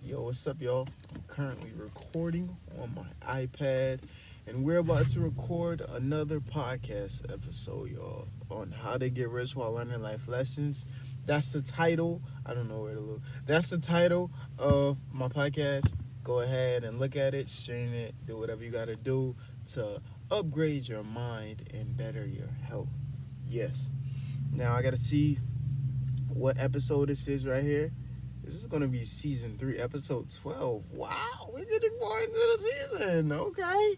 Yo, what's up, y'all? I'm currently recording on my iPad, and we're about to record another podcast episode, y'all, on how to get rich while learning life lessons. That's the title. I don't know where to look. That's the title of my podcast. Go ahead and look at it, stream it, do whatever you got to do to upgrade your mind and better your health. Yes. Now, I got to see what episode this is right here. This is going to be season 3, episode 12. Wow, we're getting more into the season. Okay.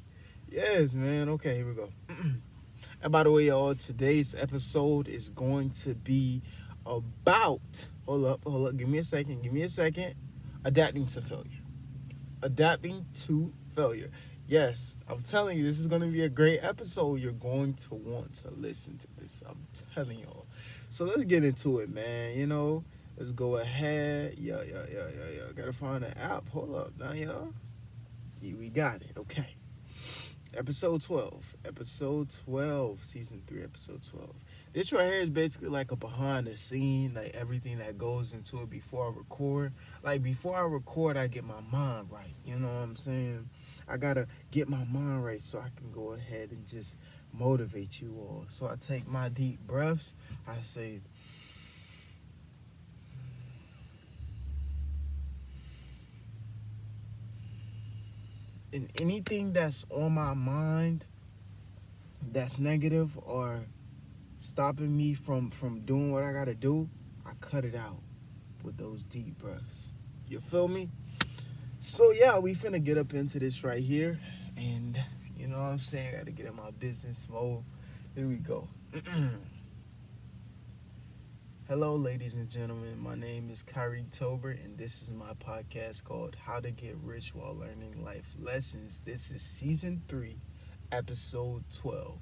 Yes, man. Okay, here we go. And by the way, y'all, today's episode is going to be about, hold up, give me a second. Adapting to failure. Yes, I'm telling you, this is going to be a great episode. You're going to want to listen to this. I'm telling y'all. So let's get into it, man. Let's go ahead. Yo. Gotta find an app. Hold up now, y'all. Yeah, we got it. Okay. Episode 12. Season 3, episode 12. This right here is basically like a behind the scene, like everything that goes into it before I record. Like before I record, I get my mind right. You know what I'm saying? I gotta get my mind right so I can go ahead and just motivate you all. So I take my deep breaths. I say, and anything that's on my mind that's negative or stopping me from doing what I gotta do, I cut it out with those deep breaths. You feel me? So yeah, we finna get up into this right here, and you know what I'm saying, I gotta get in my business mode. Here we go. Hello, ladies and gentlemen. My name is Kyrie Tober, and this is my podcast called How to Get Rich While Learning Life Lessons. This is season 3, episode 12.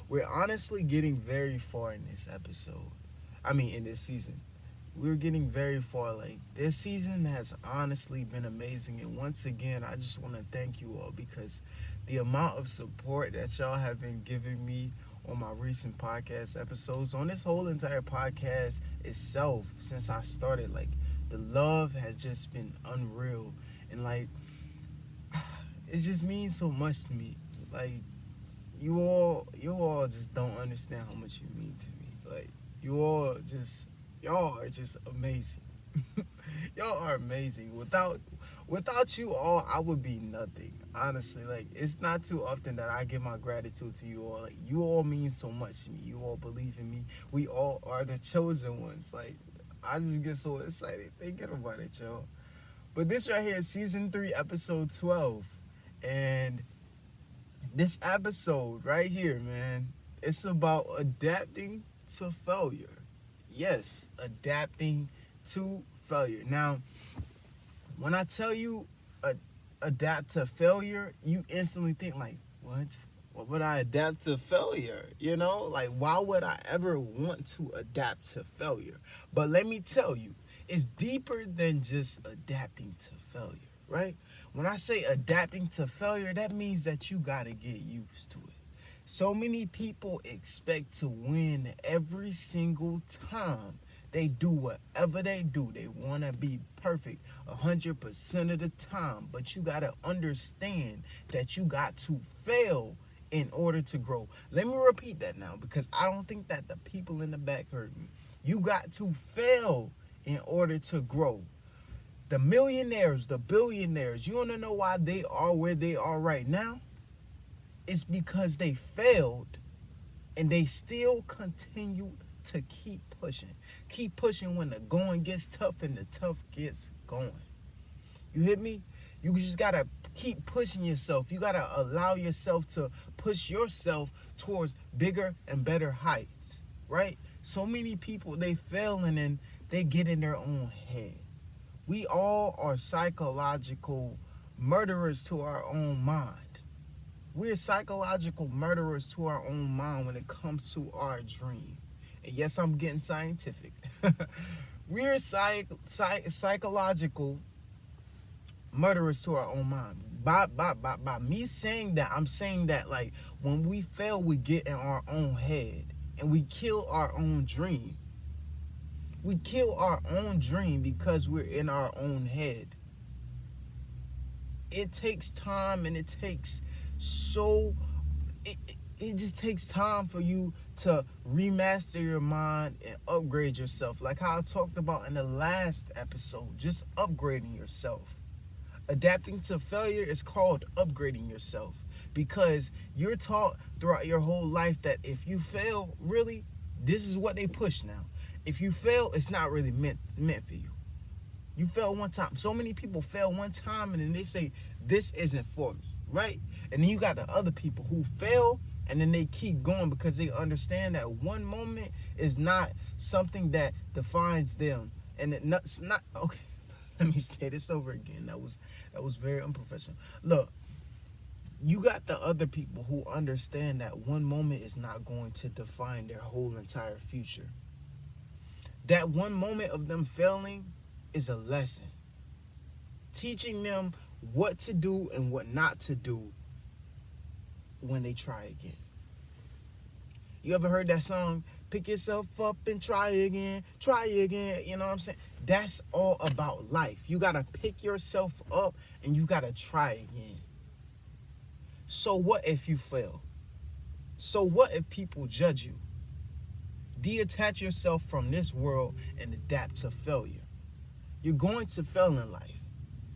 We're honestly getting very far in this in this season. We're getting very far. Like, this season has honestly been amazing, and once again, I just want to thank you all because the amount of support that y'all have been giving me on my recent podcast episodes, on this whole entire podcast itself since I started, like, the love has just been unreal, and like, it just means so much to me. Like, you all just don't understand how much you mean to me. Like, y'all are just amazing. Y'all are amazing. Without you all, I would be nothing. Honestly, like, it's not too often that I give my gratitude to you all. Like, you all mean so much to me. You all believe in me. We all are the chosen ones. Like, I just get so excited thinking about it, y'all. But this right here is season 3, episode 12. And this episode right here, man, it's about adapting to failure. Yes, adapting to failure. Now, when I tell you adapt to failure, you instantly think like, what? What would I adapt to failure? Like, why would I ever want to adapt to failure? But let me tell you, it's deeper than just adapting to failure, right? When I say adapting to failure, that means that you gotta get used to it. So many people expect to win every single time they do whatever they do. They want to be perfect 100% of the time. But you got to understand that you got to fail in order to grow. Let me repeat that now, because I don't think that the people in the back heard me. You got to fail in order to grow. The millionaires, the billionaires, you want to know why they are where they are right now? It's because they failed and they still continue to keep pushing when the going gets tough and the tough gets going. You hit me? You just gotta keep pushing yourself. You gotta allow yourself to push yourself towards bigger and better heights, right? So many people, they fail and then they get in their own head. We all are psychological murderers to our own mind. We're psychological murderers to our own mind when it comes to our dream. And yes, I'm getting scientific. We're psychological murderers to our own mind. By me saying that, I'm saying that, like, when we fail, we get in our own head and we kill our own dream. We kill our own dream because we're in our own head. it takes time, and it takes so it just takes time for you to remaster your mind and upgrade yourself, like how I talked about in the last episode. Just upgrading yourself. Adapting to failure is called upgrading yourself, because you're taught throughout your whole life that if you fail, really, this is what they push now. If you fail, it's not really meant for you. You fail one time. So many people fail one time and then they say, this isn't for me, right? And then you got the other people who fail and then they keep going because they understand that one moment is not something that defines them. And it's not okay. Let me say this over again. That was very unprofessional. Look, you got the other people who understand that one moment is not going to define their whole entire future. That one moment of them failing is a lesson, teaching them what to do and what not to do when they try again. You ever heard that song, pick yourself up and try again, you know what I'm saying? That's all about life. You gotta pick yourself up and you gotta try again. So what if you fail? So what if people judge you? Detach yourself from this world and adapt to failure. You're going to fail in life.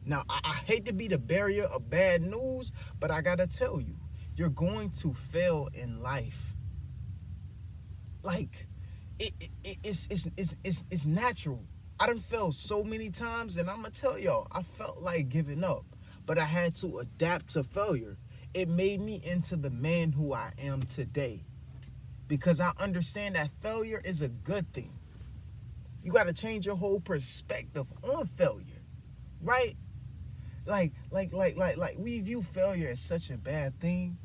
Now, I hate to be the bearer of bad news, but I gotta tell you, you're going to fail in life. Like, it's natural. I done failed so many times, and I'm gonna tell y'all, I felt like giving up, but I had to adapt to failure. It made me into the man who I am today, because I understand that failure is a good thing. You got to change your whole perspective on failure, right? Like we view failure as such a bad thing.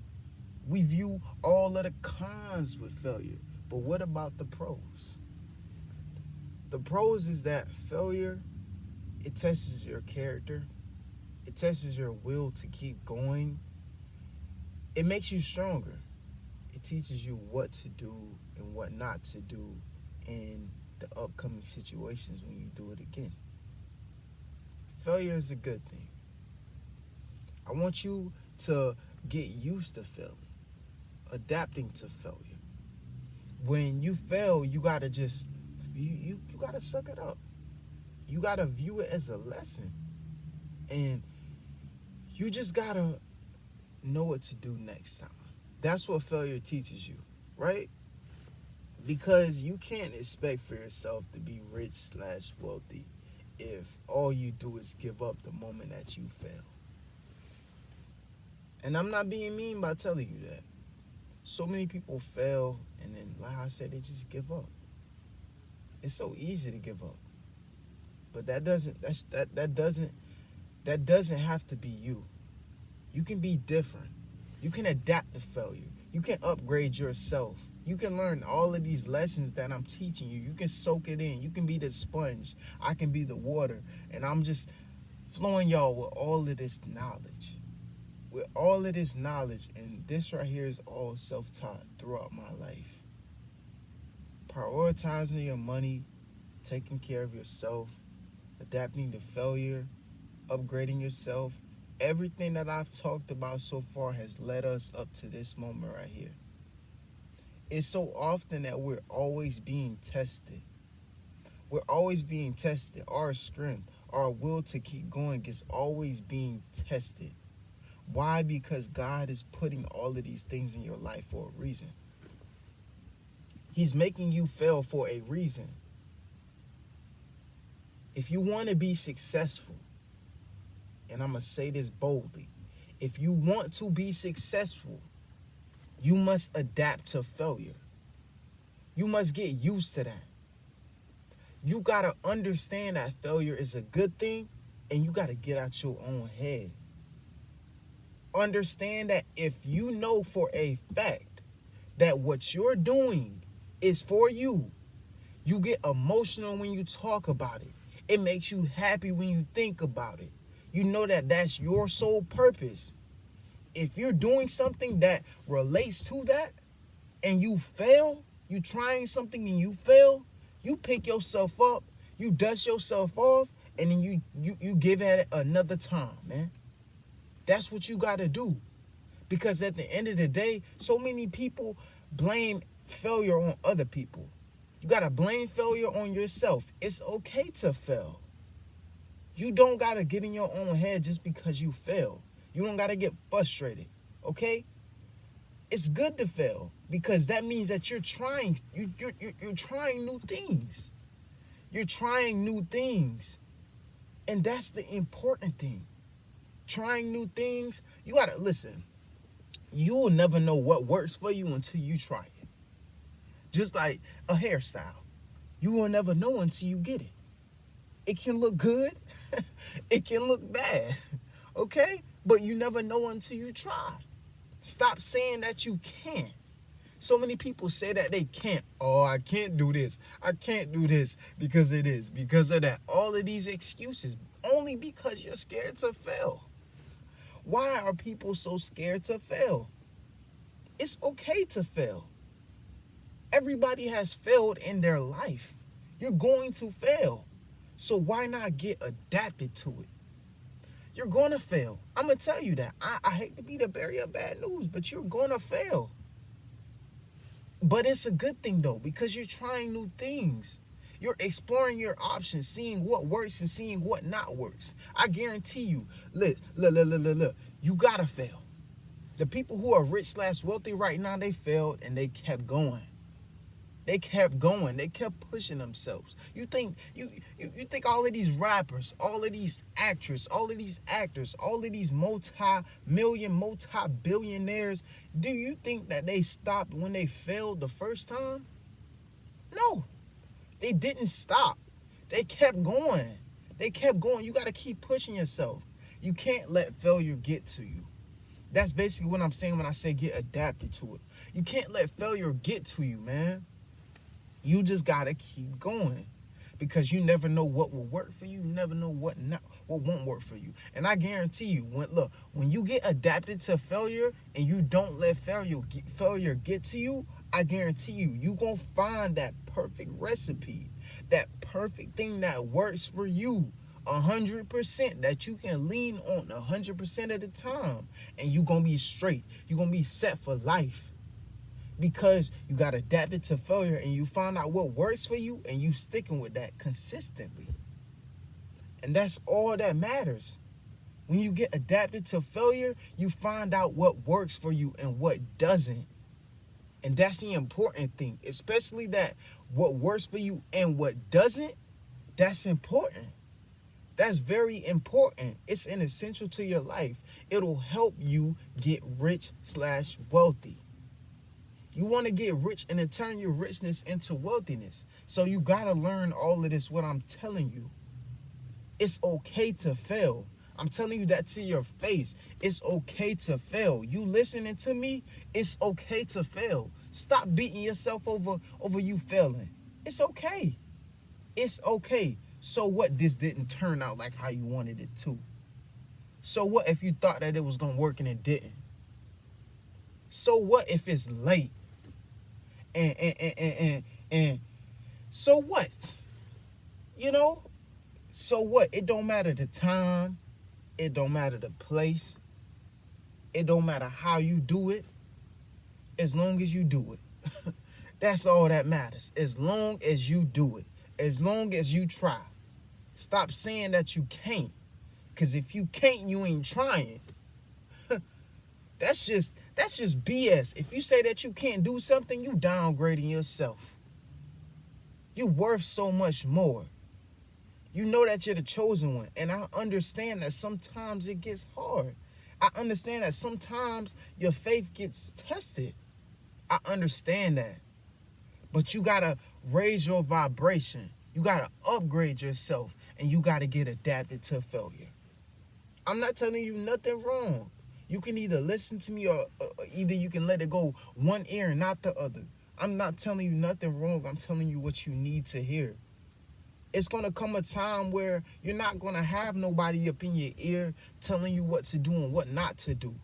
We view all of the cons with failure. But what about the pros? The pros is that failure, it tests your character. It tests your will to keep going. It makes you stronger. It teaches you what to do and what not to do in the upcoming situations when you do it again. Failure is a good thing. I want you to get used to failing, adapting to failure. When you fail, you gotta just you gotta suck it up. You gotta view it as a lesson, and you just gotta know what to do next time. That's what failure teaches you, right? Because you can't expect for yourself to be rich/wealthy if all you do is give up the moment that you fail. And I'm not being mean by telling you that. So many people fail, and then, like I said, they just give up. It's so easy to give up, but that doesn't have to be you. You can be different. You can adapt to failure. You can upgrade yourself. You can learn all of these lessons that I'm teaching you. You can soak it in. You can be the sponge. I can be the water. And I'm just flowing y'all with all of this knowledge. With all of this knowledge. And this right here is all self-taught throughout my life. Prioritizing your money, taking care of yourself, adapting to failure, upgrading yourself. Everything that I've talked about so far has led us up to this moment right here. It's so often that we're always being tested. We're always being tested. Our strength, our will to keep going is always being tested. Why? Because God is putting all of these things in your life for a reason. He's making you fail for a reason. If you want to be successful, and I'm going to say this boldly, if you want to be successful, you must adapt to failure. You must get used to that. You got to understand that failure is a good thing, and you got to get out your own head. Understand that if you know for a fact that what you're doing is for you, you get emotional when you talk about it. It makes you happy when you think about it. You know that that's your sole purpose. If you're doing something that relates to that and you fail, you trying something and you fail, you pick yourself up, you dust yourself off, and then you give at it another time, man. That's what you got to do. Because at the end of the day, so many people blame failure on other people. You got to blame failure on yourself. It's okay to fail. You don't got to get in your own head just because you fail. You don't got to get frustrated, okay? It's good to fail because that means that you're trying. You're trying new things. You're trying new things. And that's the important thing. Trying new things, you got to listen. You will never know what works for you until you try it. Just like a hairstyle. You will never know until you get it. It can look good. It can look bad. Okay? But you never know until you try. Stop saying that you can't. So many people say that they can't. Oh, I can't do this. I can't do this because it is. Because of that. All of these excuses. Only because you're scared to fail. Why are people so scared to fail? It's okay to fail. Everybody has failed in their life. You're going to fail. So why not get adapted to it? You're going to fail. I'm going to tell you that. I hate to be the bearer of bad news, but you're going to fail. But it's a good thing, though, because you're trying new things. You're exploring your options, seeing what works and seeing what not works. I guarantee you, look, you got to fail. The people who are rich/wealthy right now, they failed and they kept going. They kept going. They kept pushing themselves. You think all of these rappers, all of these actors, all of these actors, all of these multi-million, multi-billionaires, do you think that they stopped when they failed the first time? No. They didn't stop. They kept going. They kept going. You got to keep pushing yourself. You can't let failure get to you. That's basically what I'm saying when I say get adapted to it. You can't let failure get to you, man. You just gotta keep going because you never know what will work for you. You never know what won't work for you. And I guarantee you, when you get adapted to failure and you don't let failure get to you, I guarantee you gonna find that perfect recipe, that perfect thing that works for you 100%, that you can lean on 100% of the time, and you gonna be straight. You gonna be set for life. Because you got adapted to failure and you find out what works for you and you sticking with that consistently. And that's all that matters. When you get adapted to failure, you find out what works for you and what doesn't. And that's the important thing, especially that what works for you and what doesn't, that's important. That's very important. It's an essential to your life. It'll help you get rich/wealthy. You want to get rich and then turn your richness into wealthiness. So you got to learn all of this, what I'm telling you. It's okay to fail. I'm telling you that to your face. It's okay to fail. You listening to me? It's okay to fail. Stop beating yourself over you failing. It's okay. It's okay. So what, this didn't turn out like how you wanted it to? So what if you thought that it was going to work and it didn't? So what if it's late? And so what? So what? It don't matter the time. It don't matter the place. It don't matter how you do it. As long as you do it. That's all that matters. As long as you do it. As long as you try. Stop saying that you can't. Because if you can't, you ain't trying. That's just BS. If you say that you can't do something, you downgrading yourself. You're worth so much more. You know that you're the chosen one. And I understand that sometimes it gets hard. I understand that sometimes your faith gets tested. I understand that. But you got to raise your vibration. You got to upgrade yourself. And you got to get adapted to failure. I'm not telling you nothing wrong. You can either listen to me or either you can let it go one ear and not the other. I'm not telling you nothing wrong. I'm telling you what you need to hear. It's going to come a time where you're not going to have nobody up in your ear telling you what to do and what not to do.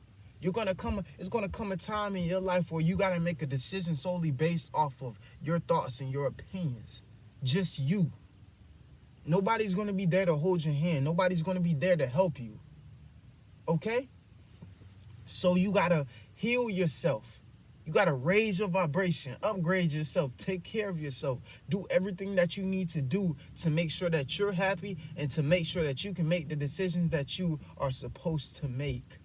It's going to come a time in your life where you got to make a decision solely based off of your thoughts and your opinions. Just you. Nobody's going to be there to hold your hand. Nobody's going to be there to help you. Okay? So you got to heal yourself. You got to raise your vibration, upgrade yourself, take care of yourself, do everything that you need to do to make sure that you're happy and to make sure that you can make the decisions that you are supposed to make.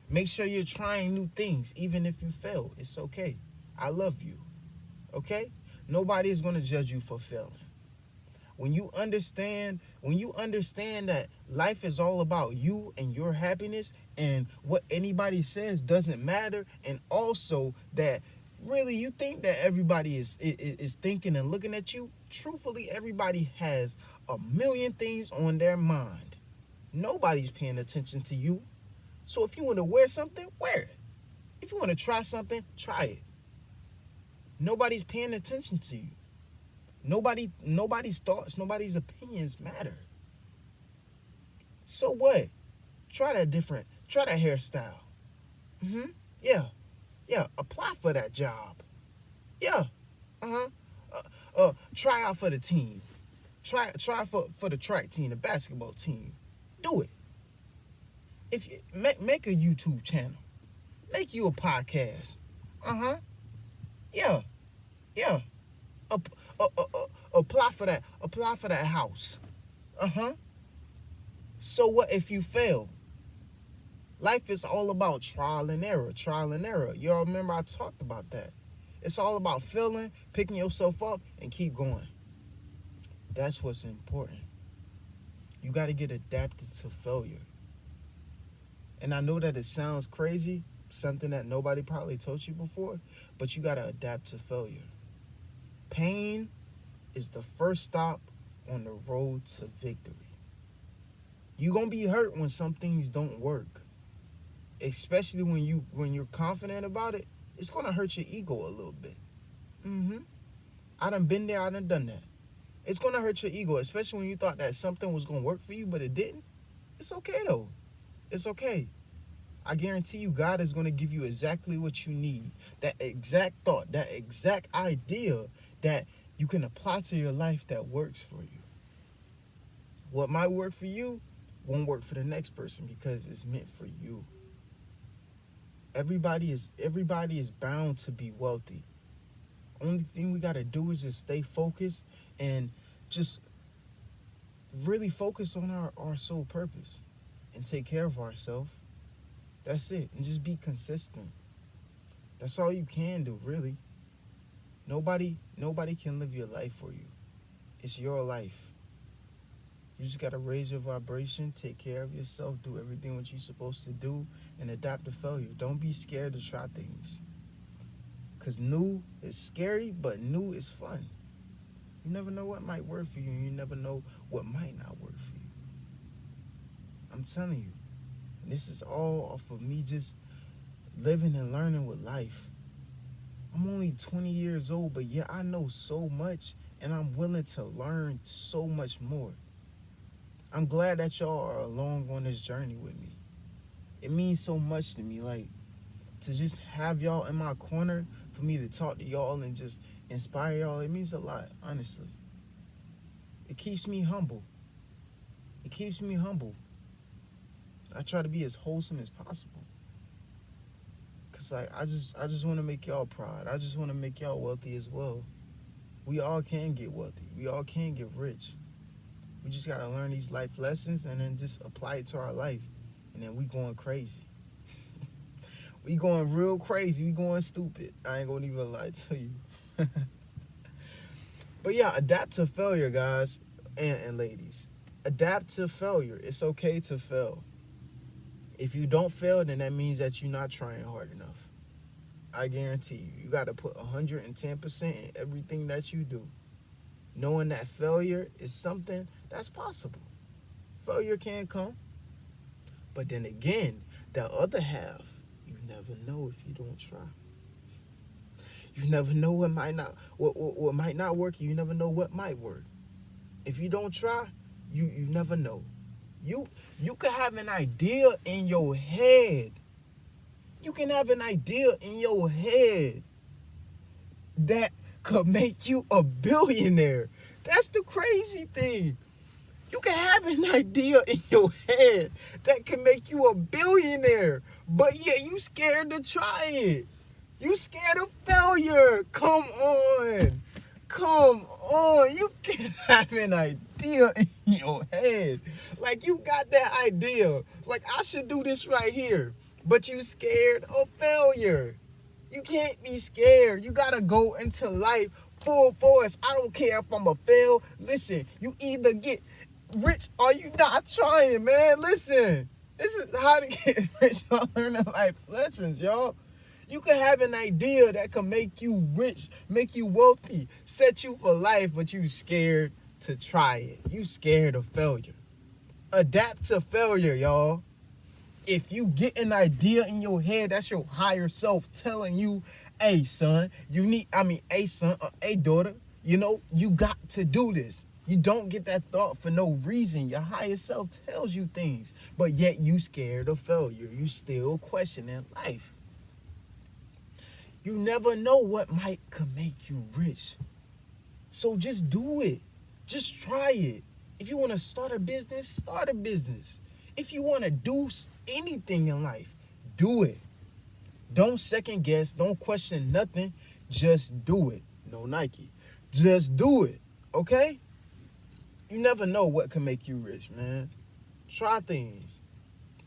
Make sure you're trying new things, even if you fail. It's okay. I love you. Okay? Nobody is going to judge you for failing. When you understand that life is all about you and your happiness, and what anybody says doesn't matter, and also that really you think that everybody is thinking and looking at you, truthfully, everybody has a million things on their mind. Nobody's paying attention to you. So if you want to wear something, wear it. If you want to try something, try it. Nobody's paying attention to you. Nobody's thoughts, nobody's opinions matter. So what? Try that hairstyle. Yeah. Apply for that job. Yeah. Try out for the team. Try for the track team, the basketball team. Do it. If you make a YouTube channel, make you a podcast. Yeah. Apply for that house. So what if you fail? Life is all about trial and error. Y'all remember I talked about that. It's all about failing, picking yourself up, and keep going. That's what's important. You got to get adapted to failure. And I know that it sounds crazy, something that nobody probably told you before, but you got to adapt to failure. Pain is the first stop on the road to victory. You're going to be hurt when some things don't work. Especially when you're confident about it, it's going to hurt your ego a little bit. I done been there, I done done that. It's going to hurt your ego, especially when you thought that something was going to work for you, but it didn't. It's okay, though. It's okay. I guarantee you God is going to give you exactly what you need. That exact thought, that exact idea that you can apply to your life that works for you. What might work for you won't work for the next person because it's meant for you. Everybody is bound to be wealthy. Only thing we got to do is just stay focused and just really focus on our sole purpose and take care of ourselves. That's it. And just be consistent. That's all you can do, really. Nobody can live your life for you. It's your life. You just got to raise your vibration, take care of yourself, do everything what you're supposed to do, and adapt to failure. Don't be scared to try things. Because new is scary, but new is fun. You never know what might work for you, and you never know what might not work for you. I'm telling you, this is all off of me just living and learning with life. I'm only 20 years old, but yeah, I know so much, and I'm willing to learn so much more. I'm glad that y'all are along on this journey with me. It means so much to me, like, to just have y'all in my corner, for me to talk to y'all and just inspire y'all. It means a lot, honestly. It keeps me humble. I try to be as wholesome as possible. Cause like I just want to make y'all proud. I just want to make y'all wealthy as well. We all can get wealthy. We all can get rich. We just gotta learn these life lessons and then just apply it to our life. And then we going crazy. We going real crazy. We going stupid. I ain't gonna even lie to you. But yeah, adapt to failure, guys and ladies. Adapt to failure. It's okay to fail. If you don't fail, then that means that you're not trying hard enough. I guarantee you. You got to put 110% in everything that you do. Knowing that failure is something that's possible. Failure can come. But then again, the other half, you never know if you don't try. You never know what might not work. You never know what might work. If you don't try, you never know. You can have an idea in your head. You can have an idea in your head that could make you a billionaire. That's the crazy thing. You can have an idea in your head that can make you a billionaire, but yet you scared to try it. You scared of failure. Come on. Come on. You can have an idea in your head. Like you got that idea. Like I should do this right here. But you scared of failure. You can't be scared. You gotta go into life full force. I don't care if I'm a fail. Listen, you either get rich or you not trying, man. Listen, this is how to get rich while learning life lessons, y'all. You can have an idea that can make you rich, make you wealthy, set you for life, but you scared to try it. You scared of failure. Adapt to failure, y'all. If you get an idea in your head, that's your higher self telling you, hey, son, hey, son, hey, daughter, you got to do this. You don't get that thought for no reason. Your higher self tells you things, but yet you scared of failure. You still questioning life. You never know what could make you rich. So just do it. Just try it. If you want to start a business, start a business. If you want to do anything in life, do it. Don't second guess. Don't question nothing. Just do it. No Nike. Just do it. Okay? You never know what can make you rich, man. Try things.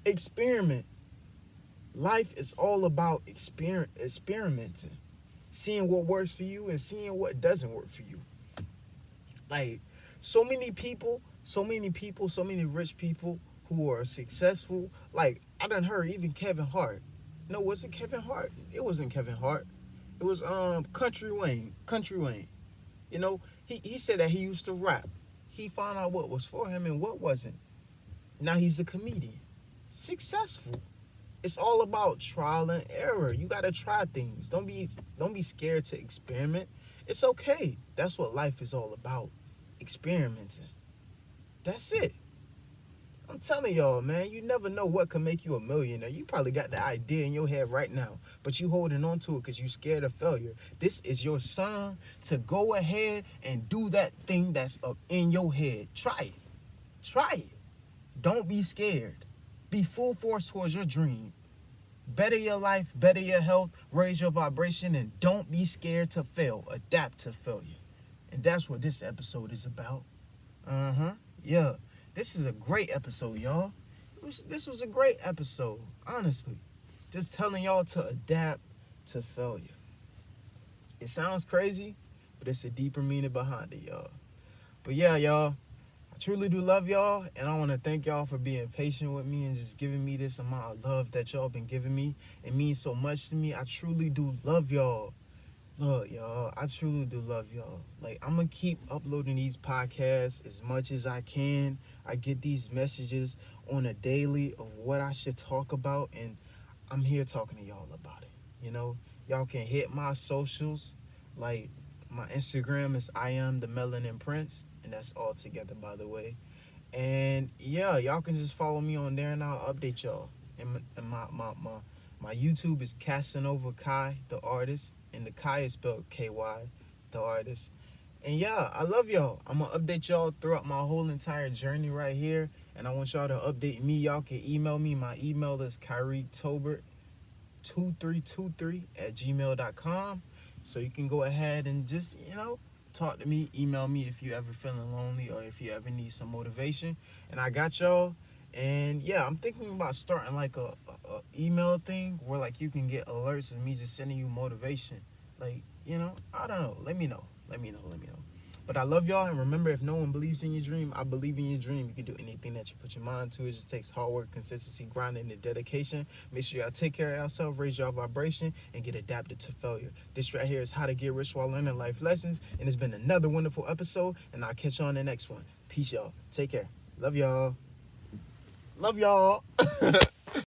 Experiment. Life is all about experimenting. Seeing what works for you and seeing what doesn't work for you. Like, so many rich people who are successful. Like, I done heard even Kevin Hart. No, was it Kevin Hart? It wasn't Kevin Hart. It was Country Wayne. He said that he used to rap. He found out what was for him and what wasn't. Now he's a comedian. Successful. It's all about trial and error. You gotta try things. Don't be scared to experiment. It's okay. That's what life is all about. Experimenting. That's it. I'm telling y'all, man, you never know what can make you a millionaire. You probably got the idea in your head right now, but you holding on to it because you scared of failure. This is your sign to go ahead and do that thing that's up in your head. Try it. Try it. Don't be scared. Be full force towards your dream. Better your life, better your health, raise your vibration, and don't be scared to fail. Adapt to failure. And that's what this episode is about. Yeah. This is a great episode, y'all. This was a great episode, honestly. Just telling y'all to adapt to failure. It sounds crazy, but it's a deeper meaning behind it, y'all. But yeah, y'all, I truly do love y'all, and I want to thank y'all for being patient with me and just giving me this amount of love that y'all been giving me. It means so much to me. I truly do love y'all. Look, y'all, I truly do love y'all. Like, I'm going to keep uploading these podcasts as much as I can. I get these messages on a daily of what I should talk about, and I'm here talking to y'all about it. Y'all can hit my socials. Like, my Instagram is I am the Melanin Prince, and that's all together, by the way. And, yeah, y'all can just follow me on there, and I'll update y'all. And my YouTube is Casanovakytheartist. And the Kai is spelled K-Y, the artist. And yeah, I love y'all. I'm going to update y'all throughout my whole entire journey right here. And I want y'all to update me. Y'all can email me. My email is KyrieTober2323@gmail.com. So you can go ahead and just, talk to me. Email me if you ever feeling lonely or if you ever need some motivation. And I got y'all. And yeah, I'm thinking about starting like a email thing where like you can get alerts of me just sending you motivation. Like, I don't know. Let me know. But I love y'all, and remember, if no one believes in your dream, I believe in your dream. You can do anything that you put your mind to. It just takes hard work, consistency, grinding, and dedication. Make sure y'all take care of yourself, raise your vibration, and get adapted to failure. This right here is How to Get Rich While Learning Life Lessons, and it's been another wonderful episode, and I'll catch you on the next one. Peace, y'all. Take care. Love y'all. Love y'all.